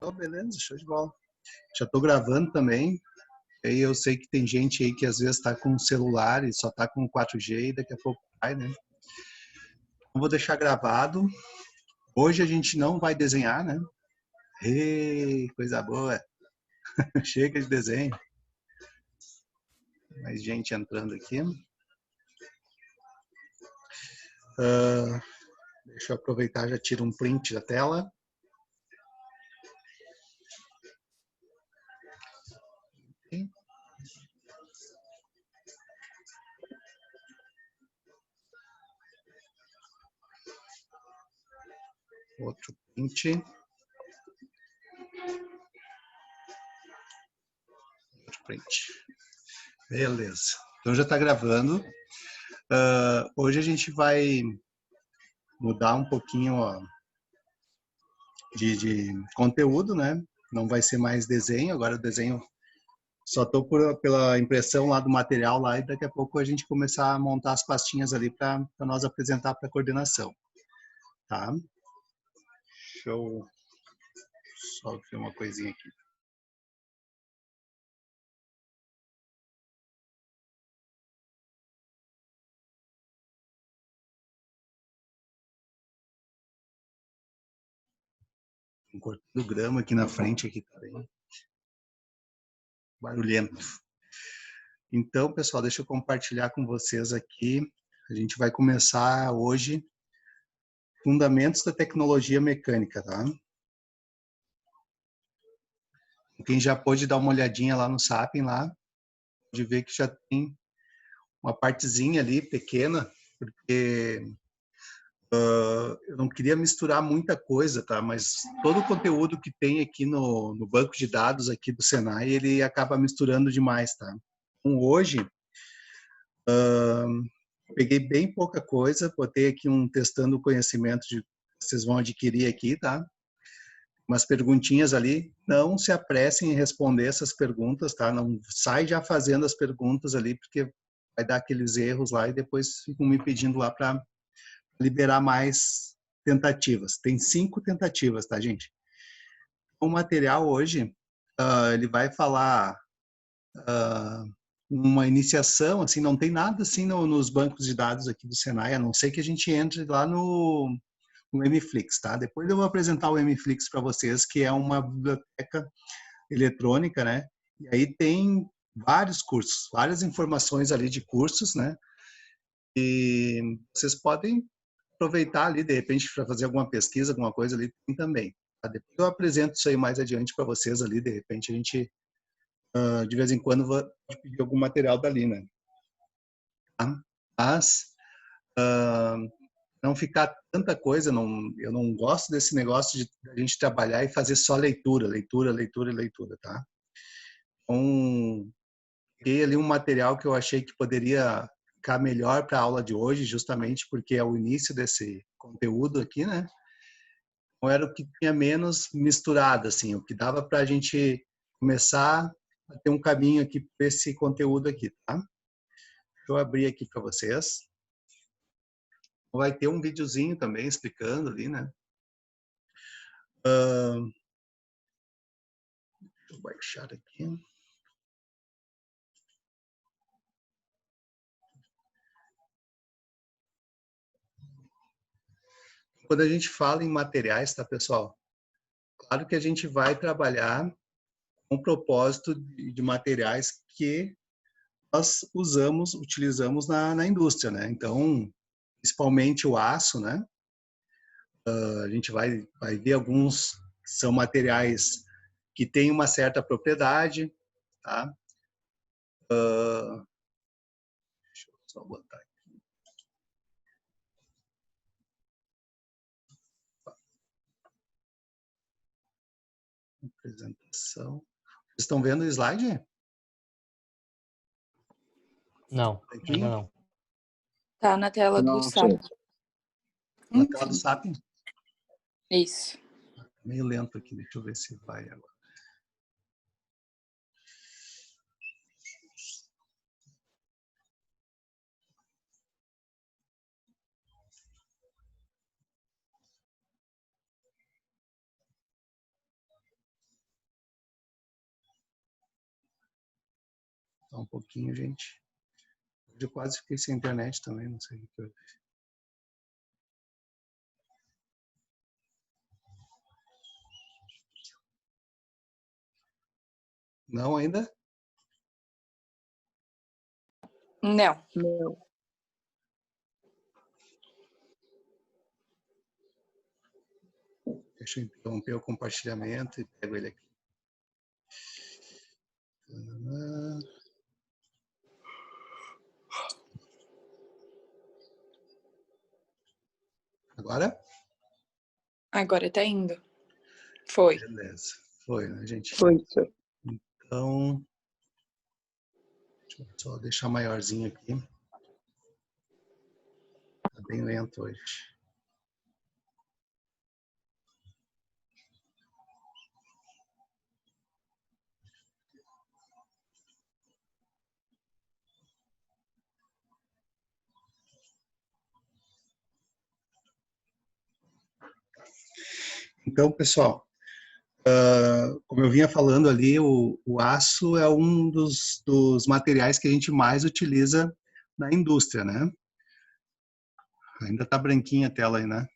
Oh, beleza, show de bola. Já estou gravando também. Aí eu sei que tem gente aí que às vezes está com o celular e só está com 4G e daqui a pouco vai, né? Então, vou deixar gravado. Hoje a gente não vai desenhar, né? Ei, coisa boa. Chega de desenho. Mais gente entrando aqui. Deixa eu aproveitar, já tiro um print da tela. Outro print. Outro print. Beleza. Então já está gravando. Hoje a gente vai mudar um pouquinho ó, de conteúdo, né? Não vai ser mais desenho, agora o desenho só estou pela impressão lá do material lá e daqui a pouco a gente começar a montar as pastinhas ali para nós apresentar para a coordenação, tá? Deixa eu só ver uma coisinha aqui. Cortando grama aqui na frente, aqui tá bem barulhento. Então, pessoal, deixa eu compartilhar com vocês aqui. A gente vai começar hoje Fundamentos da Tecnologia Mecânica, tá? Quem já pôde dar uma olhadinha lá no Sapien, lá, pode ver que já tem uma partezinha ali pequena, porque eu não queria misturar muita coisa, tá? Mas todo o conteúdo que tem aqui no banco de dados aqui do Senai, ele acaba misturando demais, tá? Então, hoje, peguei bem pouca coisa, botei aqui um testando o conhecimento que vocês vão adquirir aqui, tá? Umas perguntinhas ali, não se apressem em responder essas perguntas, tá? Não sai já fazendo as perguntas ali, porque vai dar aqueles erros lá e depois ficam me pedindo lá para liberar mais tentativas. Tem 5 tentativas, tá, gente? O material hoje, ele vai falar uma iniciação, assim, não tem nada assim nos bancos de dados aqui do Senai, a não ser que a gente entre lá no MFlix, tá? Depois eu vou apresentar o MFlix para vocês, que é uma biblioteca eletrônica, né? E aí tem vários cursos, várias informações ali de cursos, né? E vocês podem aproveitar ali, de repente, para fazer alguma pesquisa, alguma coisa ali também. Tá? Depois eu apresento isso aí mais adiante para vocês ali, de repente a gente, de vez em quando, vai pedir algum material dali, né? Tá? Mas, não ficar tanta coisa, eu não gosto desse negócio de a gente trabalhar e fazer só leitura, leitura, leitura, leitura, tá? Então, peguei ali um material que eu achei que poderia ficar melhor para a aula de hoje, justamente porque é o início desse conteúdo aqui, né? Então, era o que tinha menos misturado, assim, o que dava para a gente começar a ter um caminho aqui para esse conteúdo aqui, tá? Deixa eu abrir aqui para vocês. Vai ter um videozinho também explicando ali, né? Deixa eu baixar aqui. Quando a gente fala em materiais, tá, pessoal? Claro que a gente vai trabalhar com o propósito de materiais que nós utilizamos na indústria, né? Então, principalmente o aço, né? A gente vai ver alguns que são materiais que têm uma certa propriedade, tá? Deixa eu só botar aqui. Apresentação. Vocês estão vendo o slide? Não, Aqui? ainda não. Tá na tela do SAP. Na tela do SAP? Isso. Meio lento aqui, deixa eu ver se vai agora. Só um pouquinho, gente. Eu quase fiquei sem internet também, não sei o que eu... Não ainda? Não. Não. Deixa eu interromper o compartilhamento e pego ele aqui. Agora? Agora tá indo. Foi. Beleza. Foi, né, gente? Foi isso. Então, deixa eu só deixar maiorzinho aqui. Tá bem lento hoje. Então, pessoal, como eu vinha falando ali, o aço é um dos materiais que a gente mais utiliza na indústria, né? Ainda tá branquinha a tela aí, né?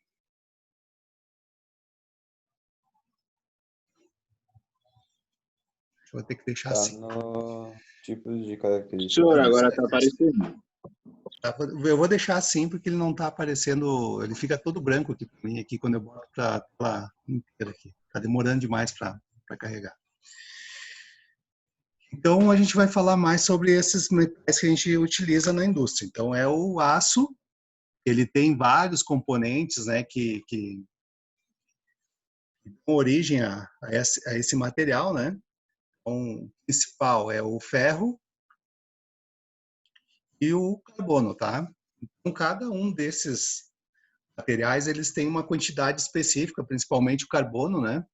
Eu vou ter que deixar Tá assim. no tipos de características. Senhor, agora tá aparecendo. Eu vou deixar assim porque ele não está aparecendo, ele fica todo branco aqui para mim, aqui quando eu boto a tela inteira aqui. Está demorando demais para carregar. Então, a gente vai falar mais sobre esses metais que a gente utiliza na indústria. Então, é o aço, ele tem vários componentes, né, que dão origem a esse material, né? Então, o principal é o ferro e o carbono, tá? Então, cada um desses materiais, eles têm uma quantidade específica, principalmente o carbono, né? Para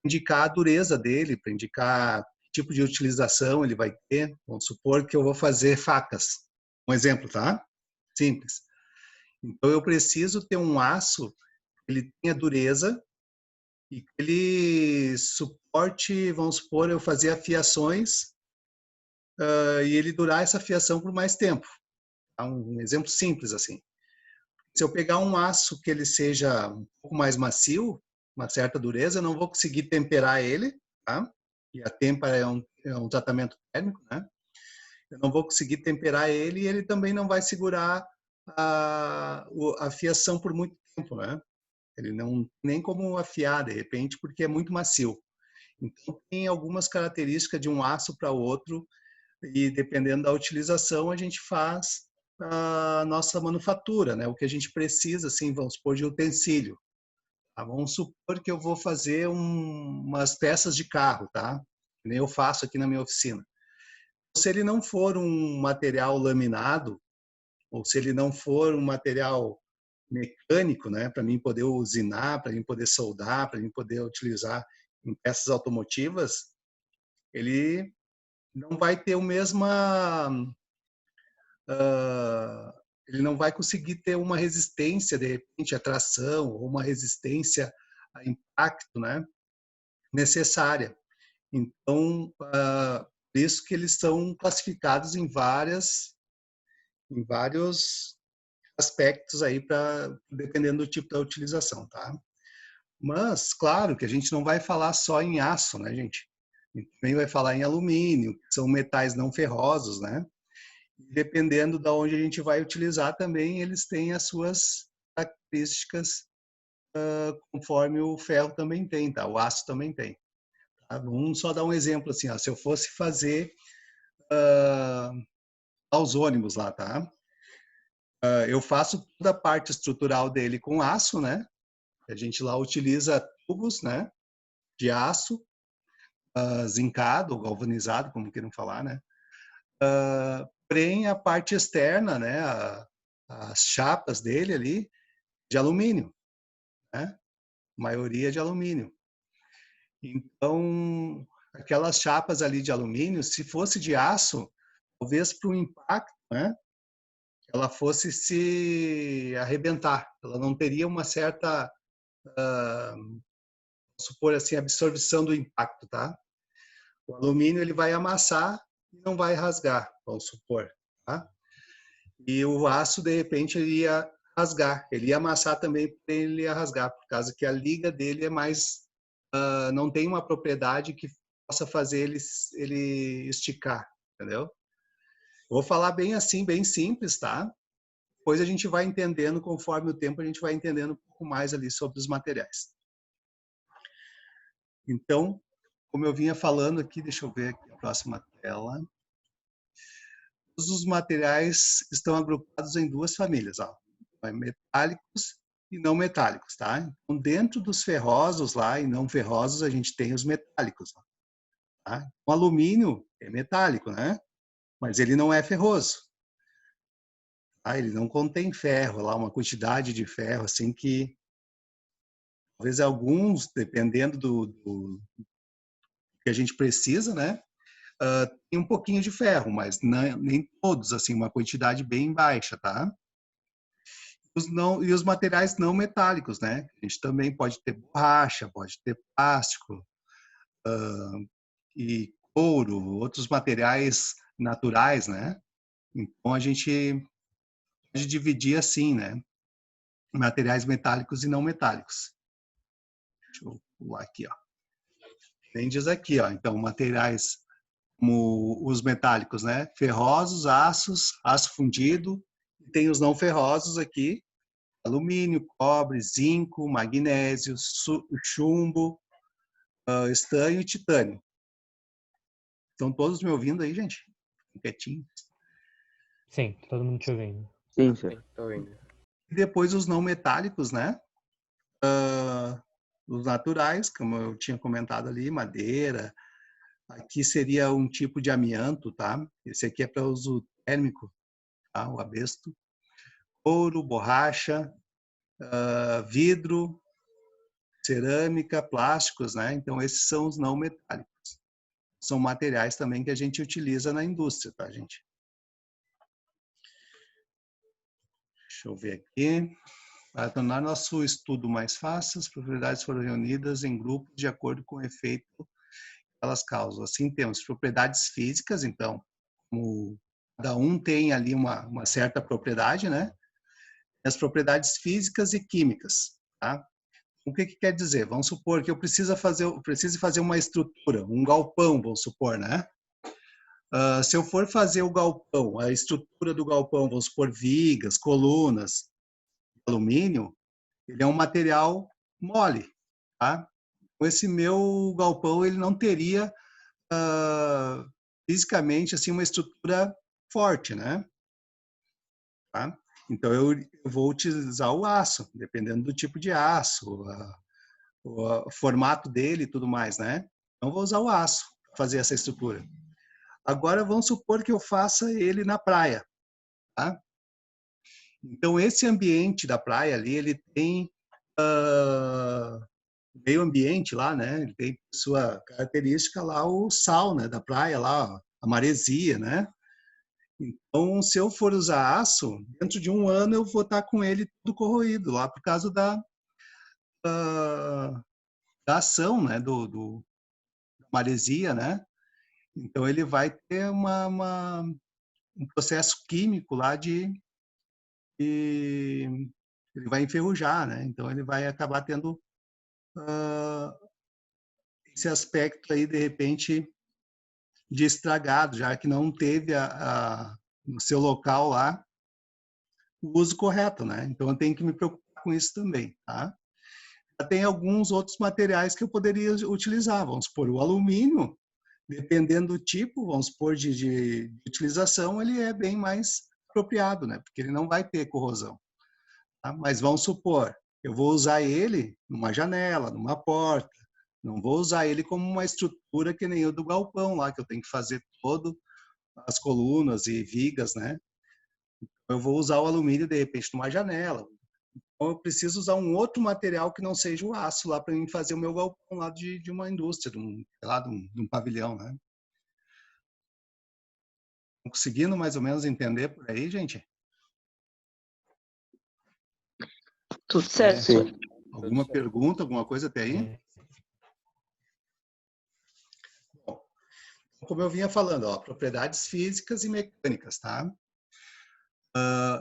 indicar a dureza dele, para indicar que tipo de utilização ele vai ter. Vamos supor que eu vou fazer facas. Um exemplo, tá? Simples. Então, eu preciso ter um aço que ele tenha dureza e que ele suporte, vamos supor, eu fazer afiações e ele durar essa afiação por mais tempo. Tá? Um exemplo simples assim. Se eu pegar um aço que ele seja um pouco mais macio, uma certa dureza, eu não vou conseguir temperar ele, tá? E a têmpera é um tratamento térmico, né? Eu não vou conseguir temperar ele e ele também não vai segurar a fiação por muito tempo, né? Ele não nem como afiar de repente, porque é muito macio. Então tem algumas características de um aço para outro e dependendo da utilização a gente faz a nossa manufatura, né? O que a gente precisa, assim, vamos supor, de utensílio. Tá? Vamos supor que eu vou fazer umas peças de carro, tá? Que nem eu faço aqui na minha oficina. Se ele não for um material laminado, ou se ele não for um material mecânico, né? Para mim poder usinar, para mim poder soldar, para mim poder utilizar em peças automotivas, ele não vai ter o mesma ele não vai conseguir ter uma resistência, de repente, à tração, ou uma resistência a impacto, né, necessária. Então, por isso que eles são classificados em vários aspectos aí, dependendo do tipo da utilização, tá? Mas, claro que a gente não vai falar só em aço, né, gente? A gente também vai falar em alumínio, que são metais não ferrosos, né? Dependendo de onde a gente vai utilizar também, eles têm as suas características conforme o ferro também tem, tá? O aço também tem. Tá? Vamos só dar um exemplo assim, ó, se eu fosse fazer aos ônibus lá, tá? Eu faço toda a parte estrutural dele com aço, né? A gente lá utiliza tubos, né? De aço, zincado, galvanizado, como queiram falar, né? Porém, a parte externa, né? As chapas dele ali, de alumínio, né? Maioria de alumínio. Então, aquelas chapas ali de alumínio, se fosse de aço, talvez para o impacto, né? Ela fosse se arrebentar. Ela não teria uma certa, supor assim, absorção do impacto, tá? O alumínio ele vai amassar e não vai rasgar, vamos supor, tá? E o aço, de repente, ele ia rasgar, ele ia amassar também, ele ia rasgar, por causa que a liga dele é mais, não tem uma propriedade que possa fazer ele esticar, entendeu? Vou falar bem assim, bem simples, tá? Depois a gente vai entendendo, conforme o tempo, a gente vai entendendo um pouco mais ali sobre os materiais. Então, como eu vinha falando aqui, deixa eu ver aqui a próxima tela. Todos os materiais estão agrupados em duas famílias, ó, metálicos e não metálicos, tá? Então, dentro dos ferrosos lá e não ferrosos, a gente tem os metálicos, ó, tá? O alumínio é metálico, né? Mas ele não é ferroso. Tá? Ele não contém ferro, lá uma quantidade de ferro assim que talvez alguns, dependendo do que a gente precisa, né? Tem um pouquinho de ferro, mas nem todos, assim, uma quantidade bem baixa, tá? E os materiais não metálicos, né? A gente também pode ter borracha, pode ter plástico, e couro, outros materiais naturais, né? Então a gente pode dividir assim, né? Materiais metálicos e não metálicos. Deixa eu pular aqui, ó. Tem diz aqui, ó. Então, materiais como os metálicos, né? Ferrosos, aço fundido. Tem os não ferrosos aqui: alumínio, cobre, zinco, magnésio, chumbo, estanho e titânio. Estão todos me ouvindo aí, gente? Quietinho. Sim, todo mundo te ouvindo. Sim, senhor. Tô indo. E depois os não metálicos, né? Os naturais, como eu tinha comentado ali, madeira. Aqui seria um tipo de amianto, tá? Esse aqui é para uso térmico, tá? O abesto. Ouro, borracha, vidro, cerâmica, plásticos, né? Então, esses são os não metálicos. São materiais também que a gente utiliza na indústria, tá, gente? Deixa eu ver aqui. Para tornar nosso estudo mais fácil, as propriedades foram reunidas em grupos de acordo com o efeito que elas causam. Assim, temos propriedades físicas, então, como cada um tem ali uma certa propriedade, né? As propriedades físicas e químicas, tá? O que quer dizer? Vamos supor que eu precise fazer uma estrutura, um galpão, vamos supor, né? Se eu for fazer o galpão, a estrutura do galpão, vamos supor vigas, colunas, alumínio, ele é um material mole, tá? Com esse meu galpão, ele não teria fisicamente assim uma estrutura forte, né? Tá? Então eu vou utilizar o aço, dependendo do tipo de aço, o formato dele e tudo mais, né? Então vou usar o aço para fazer essa estrutura. Agora vamos supor que eu faça ele na praia, tá? Então esse ambiente da praia ali, ele tem meio ambiente lá, né? Ele tem sua característica lá o sal, né? Da praia lá, a maresia, né? Então, se eu for usar aço, dentro de um ano eu vou estar com ele tudo corroído lá por causa da ação, né? Da maresia, né? Então, ele vai ter um processo químico lá ele vai enferrujar, né? Então, ele vai acabar tendo esse aspecto aí, de repente, de estragado, já que não teve no seu local lá o uso correto, né? Então eu tenho que me preocupar com isso também, tá? Tem alguns outros materiais que eu poderia utilizar, vamos supor, o alumínio, dependendo do tipo, vamos supor, de utilização, ele é bem mais apropriado, né? Porque ele não vai ter corrosão, tá? Mas vamos supor, eu vou usar ele numa janela, numa porta, não vou usar ele como uma estrutura que nem o do galpão lá, que eu tenho que fazer todo as colunas e vigas, né? Eu vou usar o alumínio, de repente, numa janela. Então, eu preciso usar um outro material que não seja o aço lá para mim fazer o meu galpão lá de uma indústria, de um pavilhão, né? Estão conseguindo mais ou menos entender por aí, gente? Tudo certo, senhor. Alguma pergunta, alguma coisa até aí? É. Bom, como eu vinha falando, ó, propriedades físicas e mecânicas, tá?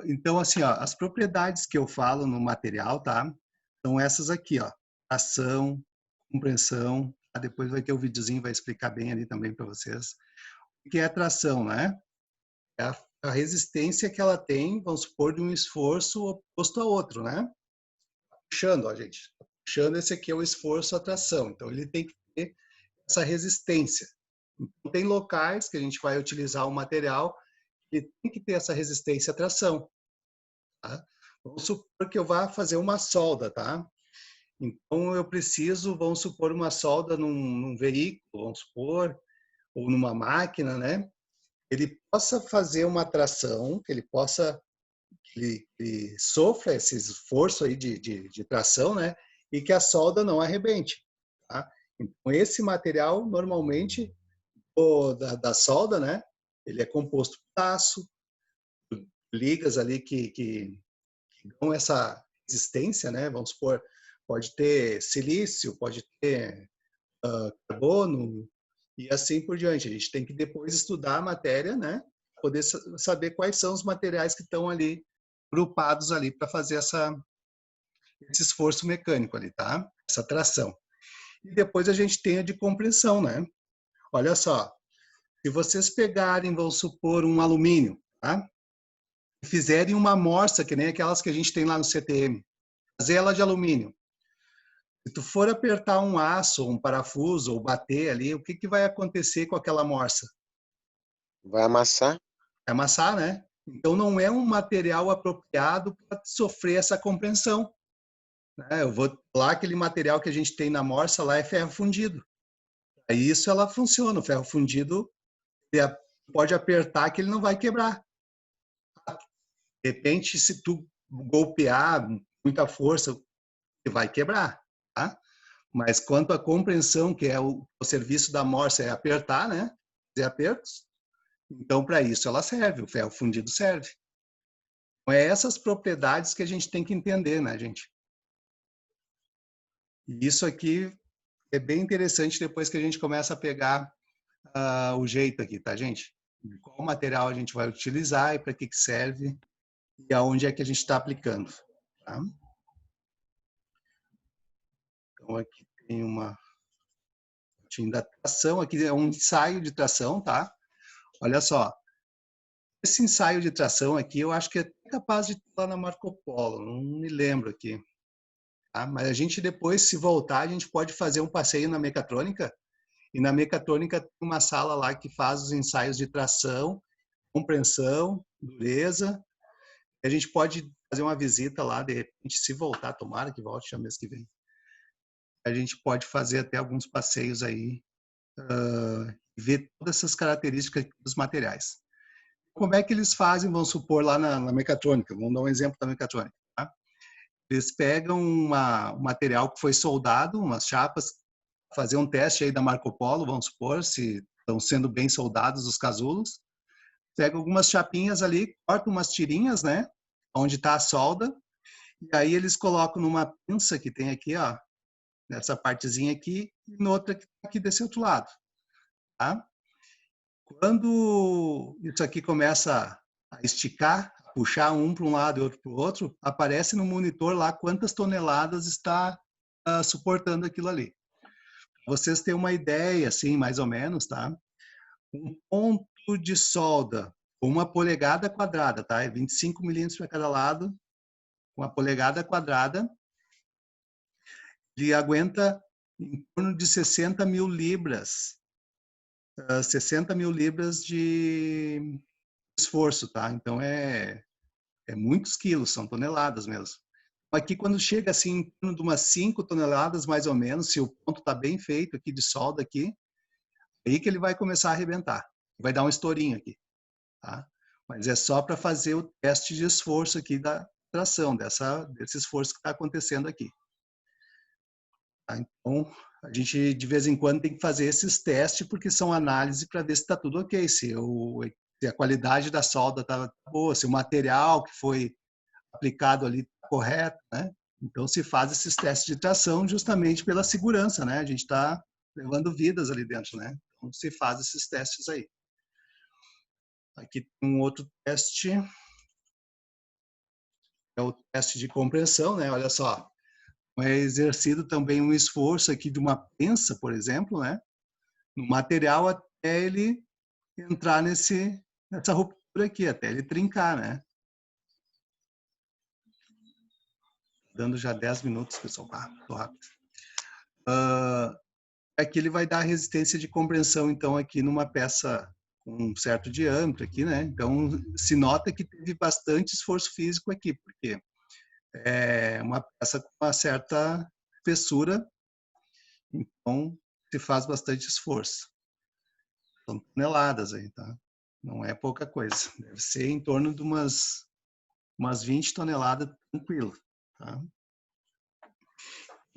Então, assim, ó, as propriedades que eu falo no material, tá? São essas aqui, ó. Ação, compreensão. Tá? Depois vai ter o videozinho, vai explicar bem ali também para vocês. O que é tração, né? É a resistência que ela tem, vamos supor, de um esforço oposto a outro, né? Puxando, ó, gente. Puxando, esse aqui é o esforço, a tração. Então, ele tem que ter essa resistência. Então, tem locais que a gente vai utilizar o material que tem que ter essa resistência à tração. Tá? Vamos supor que eu vá fazer uma solda, tá? Então, eu preciso, vamos supor, uma solda num veículo, vamos supor, ou numa máquina, né? Ele possa fazer uma tração, que ele possa, que ele sofra esse esforço aí de tração, né? E que a solda não arrebente, tá? Então, esse material, normalmente, da solda, né? Ele é composto por aço, ligas ali que dão essa resistência, né? Vamos supor, pode ter silício, pode ter carbono e assim por diante. A gente tem que depois estudar a matéria, né? Poder saber quais são os materiais que estão ali agrupados ali para fazer esse esforço mecânico ali, tá? Essa tração. E depois a gente tem a de compressão, né? Olha só, se vocês pegarem, vamos supor, um alumínio, tá? E fizerem uma amostra, que nem aquelas que a gente tem lá no CTM, fazer ela de alumínio. Se tu for apertar um aço, um parafuso, ou bater ali, o que vai acontecer com aquela amostra? Vai amassar? Vai amassar, né? Então não é um material apropriado para sofrer essa compressão. Né? Eu vou lá, aquele material que a gente tem na amostra lá é ferro fundido. Aí isso ela funciona. O ferro fundido pode apertar que ele não vai quebrar. De repente, se tu golpear muita força, ele vai quebrar, tá? Mas quanto à compreensão, que é o serviço da amostra, é apertar, né? Fazer apertos. Então, para isso ela serve, o ferro fundido serve. Então, é essas propriedades que a gente tem que entender, né, gente? E isso aqui é bem interessante depois que a gente começa a pegar o jeito aqui, tá, gente? Qual material a gente vai utilizar e para que serve e aonde é que a gente está aplicando, tá? Então, aqui tem uma da tração, aqui é um ensaio de tração, tá? Olha só, esse ensaio de tração aqui, eu acho que é capaz de estar lá na Marco Polo, não me lembro aqui. Tá? Mas a gente depois, se voltar, a gente pode fazer um passeio na mecatrônica, e na mecatrônica tem uma sala lá que faz os ensaios de tração, compreensão, dureza. A gente pode fazer uma visita lá, de repente, se voltar, tomara que volte já mês que vem. A gente pode fazer até alguns passeios aí, ver todas essas características dos materiais. Como é que eles fazem, vamos supor, lá na mecatrônica? Vamos dar um exemplo da mecatrônica. Tá? Eles pegam um material que foi soldado, umas chapas, fazer um teste aí da Marco Polo, vamos supor, se estão sendo bem soldados os casulos. Pega algumas chapinhas ali, cortam umas tirinhas, né? Onde está a solda. E aí eles colocam numa pinça que tem aqui, ó, nessa partezinha aqui, e noutra que está aqui desse outro lado. Tá? Quando isso aqui começa a esticar, puxar um para um lado e outro para o outro, aparece no monitor lá quantas toneladas está suportando aquilo ali. Vocês têm uma ideia, assim, mais ou menos, tá? Um ponto de solda, uma polegada quadrada, tá? É 25 milímetros para cada lado, uma polegada quadrada, ele aguenta em torno de 60 mil libras. 60 mil libras de esforço, tá? Então é muitos quilos, são toneladas mesmo. Aqui quando chega assim em torno de umas 5 toneladas mais ou menos, se o ponto está bem feito aqui de solda aqui, aí que ele vai começar a arrebentar. Vai dar um estourinho aqui, tá? Mas é só para fazer o teste de esforço aqui da tração, desse esforço que está acontecendo aqui. Tá? Então, a gente de vez em quando tem que fazer esses testes, porque são análises para ver se está tudo ok, se a qualidade da solda está boa, se o material que foi aplicado ali está correto, né? Então, se faz esses testes de tração justamente pela segurança, né? A gente está levando vidas ali dentro, né? Então, se faz esses testes aí. Aqui tem um outro teste, é o teste de compressão, né? Olha só, é exercido também um esforço aqui de uma prensa, por exemplo, né? No material até ele entrar nessa ruptura aqui, até ele trincar, né? Dando já 10 minutos, pessoal. Tô rápido. Aqui ele vai dar resistência de compressão, então, aqui numa peça com um certo diâmetro aqui, né? Então, se nota que teve bastante esforço físico aqui, porque é uma peça com uma certa espessura, então se faz bastante esforço. São toneladas aí, tá? Não é pouca coisa. Deve ser em torno de umas 20 toneladas tranquilo, tá?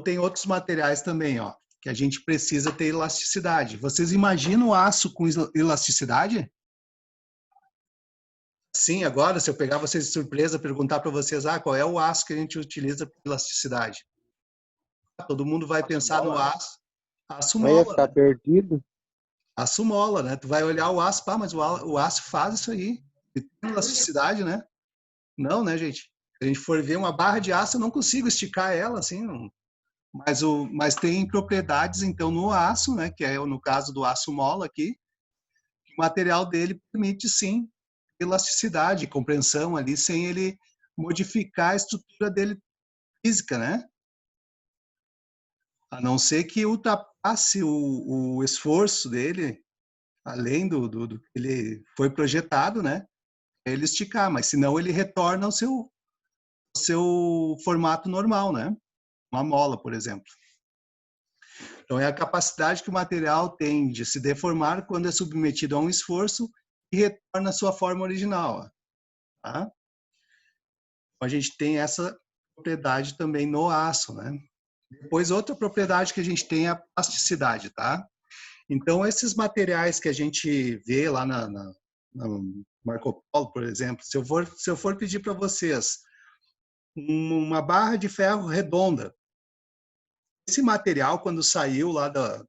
Tem outros materiais também, ó, que a gente precisa ter elasticidade. Vocês imaginam o aço com elasticidade? Sim, agora, se eu pegar vocês de surpresa, perguntar para vocês, qual é o aço que a gente utiliza para elasticidade? Todo mundo vai pensar no aço Vai mola, ficar né? perdido. Aço mola, né? Tu vai olhar o aço, mas o aço faz isso aí. E tem elasticidade, né? Não, né, gente? Se a gente for ver uma barra de aço, eu não consigo esticar ela, assim, não. Mas tem propriedades, então, no aço, né? Que é no caso do aço mola aqui, o material dele permite, sim, elasticidade, compreensão ali, sem ele modificar a estrutura dele física, né? A não ser que ultrapasse o esforço dele, além do que ele foi projetado, né? É ele esticar, mas senão ele retorna ao seu formato normal, né? Uma mola, por exemplo. Então, é a capacidade que o material tem de se deformar quando é submetido a um esforço e retorna à sua forma original. Tá? Então, a gente tem essa propriedade também no aço, né? Depois, outra propriedade que a gente tem é a plasticidade, tá? Então, esses materiais que a gente vê lá na Marco Polo, por exemplo, se eu for pedir para vocês uma barra de ferro redonda, esse material, quando saiu lá da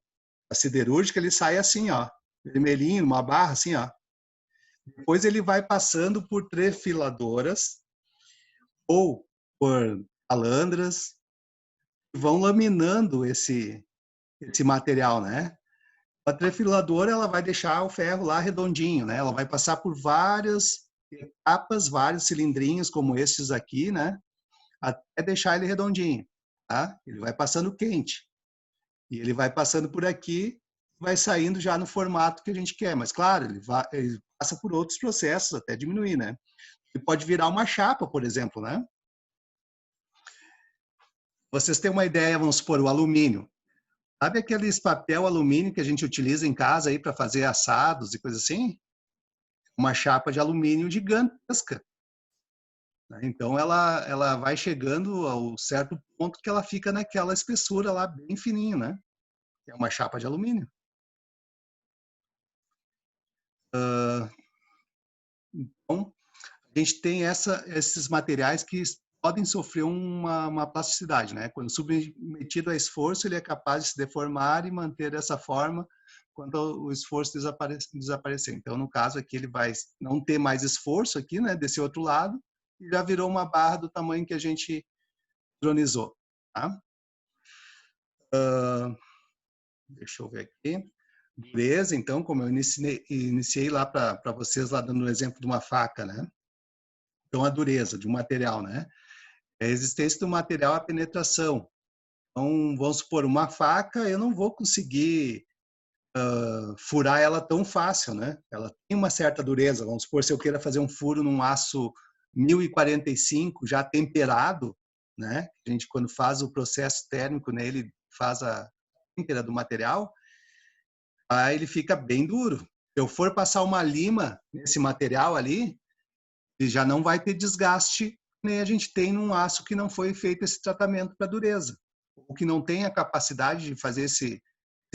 siderúrgica, ele sai assim, ó, vermelhinho, uma barra assim, ó. Depois ele vai passando por trefiladoras ou por calandras, que vão laminando esse material, né? A trefiladora, ela vai deixar o ferro lá redondinho, né? Ela vai passar por várias etapas, vários cilindrinhos como esses aqui, né? Até deixar ele redondinho, tá? Ele vai passando quente. E ele vai passando por aqui, vai saindo já no formato que a gente quer. Mas, claro, ele passa por outros processos até diminuir, né? Ele pode virar uma chapa, por exemplo, né? Vocês têm uma ideia, vamos supor, o alumínio. Sabe aqueles papel alumínio que a gente utiliza em casa aí para fazer assados e coisa assim? Uma chapa de alumínio gigantesca. Então, ela vai chegando ao certo ponto que ela fica naquela espessura lá, bem fininho, né? É uma chapa de alumínio. Então, a gente tem esses materiais que podem sofrer uma plasticidade, né? Quando submetido a esforço, ele é capaz de se deformar e manter dessa forma quando o esforço desaparecer. Então, no caso aqui, ele vai não ter mais esforço aqui, né? Desse outro lado, e já virou uma barra do tamanho que a gente padronizou, tá? Deixa eu ver aqui. Dureza, então, como eu iniciei lá para vocês, lá dando o exemplo de uma faca, né? Então, a dureza de um material, né? É a existência do material, a penetração. Então, vamos supor, uma faca, eu não vou conseguir furar ela tão fácil, né? Ela tem uma certa dureza. Vamos supor, se eu queira fazer um furo num aço 1045, já temperado, né? A gente, quando faz o processo térmico nele, faz a têmpera do material, aí ele fica bem duro. Se eu for passar uma lima nesse material ali, ele já não vai ter desgaste, nem a gente tem num aço que não foi feito esse tratamento para dureza, ou que não tem a capacidade de fazer esse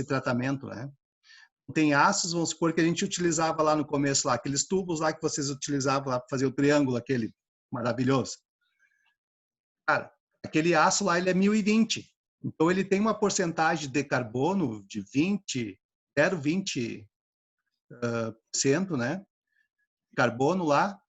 tratamento, né? Tem aços, vamos supor, que a gente utilizava lá no começo, lá, aqueles tubos lá que vocês utilizavam lá para fazer o triângulo, aquele maravilhoso. Cara, aquele aço lá, ele é 1020. Então, ele tem uma porcentagem de carbono de 0,20%, né? Carbono lá,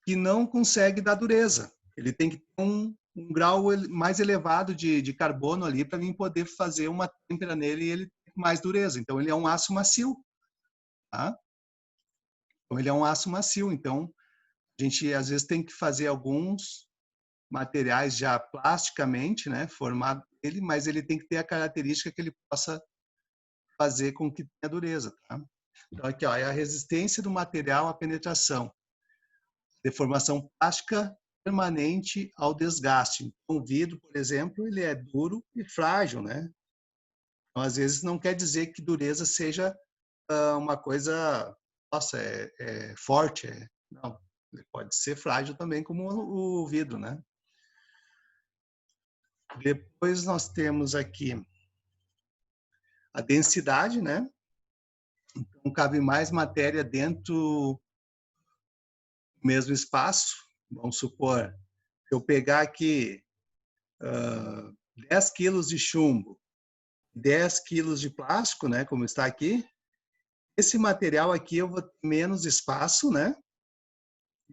que não consegue dar dureza. Ele tem que ter um grau mais elevado de carbono ali para mim poder fazer uma têmpera nele e ele ter mais dureza. Então, ele é um aço macio. Tá? Então, ele é um aço macio. Então, a gente, às vezes, tem que fazer alguns materiais já plasticamente, né, formado ele, mas ele tem que ter a característica que ele possa fazer com que tenha dureza, tá? Então aqui, ó, é a resistência do material à penetração, deformação plástica permanente ao desgaste. Então, o vidro, por exemplo, ele é duro e frágil, né? Então, às vezes não quer dizer que dureza seja uma coisa, nossa, é forte, não. Ele pode ser frágil também, como o vidro, né? Depois nós temos aqui a densidade, né? Então, cabe mais matéria dentro do mesmo espaço. Vamos supor, se eu pegar aqui 10 quilos de chumbo, 10 quilos de plástico, né? Como está aqui, esse material aqui eu vou ter menos espaço, né?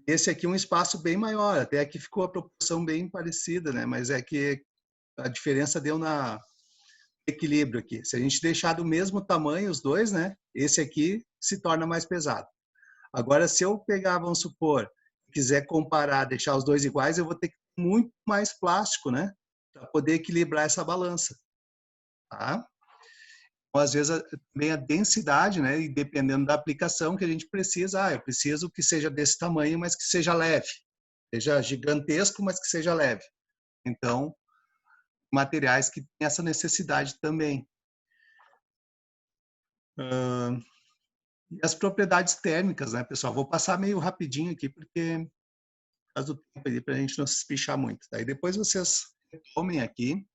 Esse aqui é um espaço bem maior, até aqui ficou a proporção bem parecida, né? Mas é que a diferença deu na equilíbrio aqui. Se a gente deixar do mesmo tamanho os dois, né? Esse aqui se torna mais pesado. Agora, se eu pegar, vamos supor, quiser comparar, deixar os dois iguais, eu vou ter que ter muito mais plástico, né? Para poder equilibrar essa balança. Tá? Então, às vezes, também a densidade, né? E dependendo da aplicação que a gente precisa, eu preciso que seja desse tamanho, mas que seja leve. Seja gigantesco, mas que seja leve. Então, materiais que têm essa necessidade também. E as propriedades térmicas, né, pessoal? Vou passar meio rapidinho aqui, porque por causa do tempo aí, para a gente não se espichar muito. Daí depois vocês retomem aqui.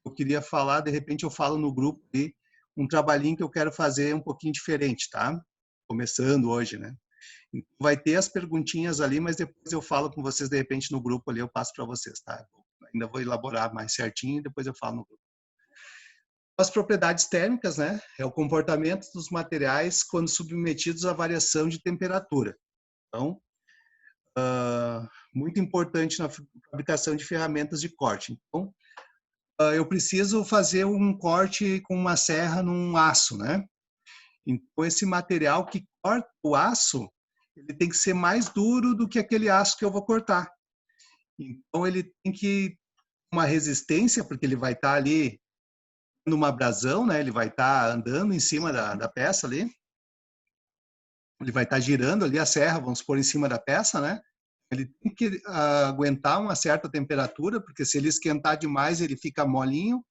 Eu queria falar, de repente eu falo no grupo aí, um trabalhinho que eu quero fazer um pouquinho diferente, tá? Começando hoje, né? Vai ter as perguntinhas ali, mas depois eu falo com vocês, de repente, no grupo ali, eu passo para vocês, tá? Ainda vou elaborar mais certinho e depois eu falo no grupo. As propriedades térmicas, né? É o comportamento dos materiais quando submetidos à variação de temperatura. Então, muito importante na fabricação de ferramentas de corte. Então, eu preciso fazer um corte com uma serra num aço, né? Então, esse material que corta o aço, ele tem que ser mais duro do que aquele aço que eu vou cortar. Então, ele tem que ter uma resistência, porque ele vai estar ali numa abrasão, né? Ele vai estar andando em cima da peça ali. Ele vai estar girando ali a serra, vamos pôr em cima da peça, né? Ele tem que aguentar uma certa temperatura, porque se ele esquentar demais, ele fica molinho,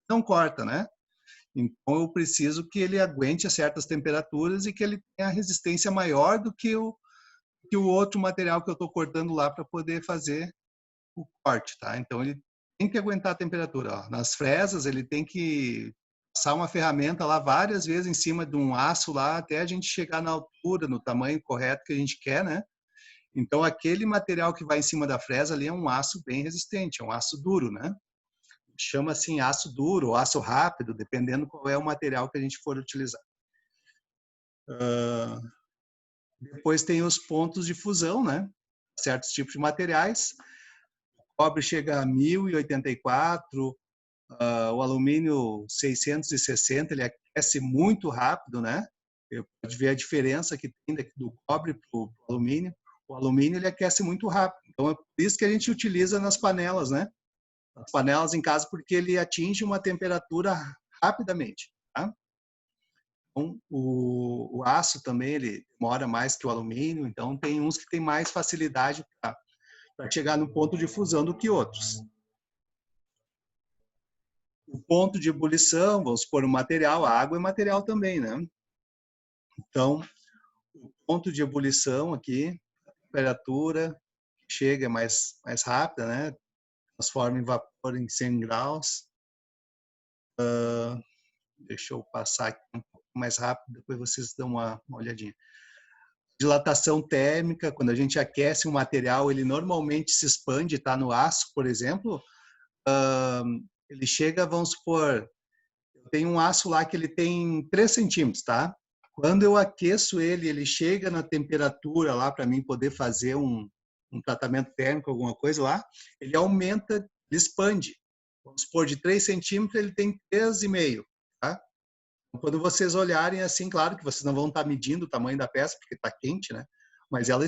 não corta, né? Então, eu preciso que ele aguente a certas temperaturas e que ele tenha resistência maior do que o outro material que eu estou cortando lá para poder fazer o corte, tá? Então, ele tem que aguentar a temperatura. Ó. Nas fresas, ele tem que passar uma ferramenta lá várias vezes em cima de um aço lá, até a gente chegar na altura, no tamanho correto que a gente quer, né? Então, aquele material que vai em cima da fresa ali é um aço bem resistente, é um aço duro, né? Chama assim aço duro, ou aço rápido, dependendo qual é o material que a gente for utilizar. Depois tem os pontos de fusão, né? Certos tipos de materiais. O cobre chega a 1084, o alumínio 660, ele aquece muito rápido, né? Pode ver a diferença que tem do cobre para o alumínio. O alumínio ele aquece muito rápido. Então é por isso que a gente utiliza nas panelas, né? As panelas em casa, porque ele atinge uma temperatura rapidamente. Tá? Então, o aço também ele demora mais que o alumínio, então tem uns que tem mais facilidade para chegar no ponto de fusão do que outros. O ponto de ebulição, vamos supor, o material, a água é material também, né? Então, o ponto de ebulição aqui, a temperatura chega mais rápida, né? Transforma em vapor em 100 graus. Deixa eu passar aqui um pouco mais rápido, depois vocês dão uma olhadinha. Dilatação térmica, quando a gente aquece um material, ele normalmente se expande, tá no aço, por exemplo, ele chega, vamos supor, eu tenho um aço lá que ele tem 3 centímetros, tá? Quando eu aqueço ele, ele chega na temperatura lá para mim poder fazer um tratamento térmico, alguma coisa lá, ele aumenta, ele expande. Vamos supor, de 3 centímetros, ele tem 3,5, tá? Quando vocês olharem assim, claro que vocês não vão estar medindo o tamanho da peça, porque está quente, né? Mas ela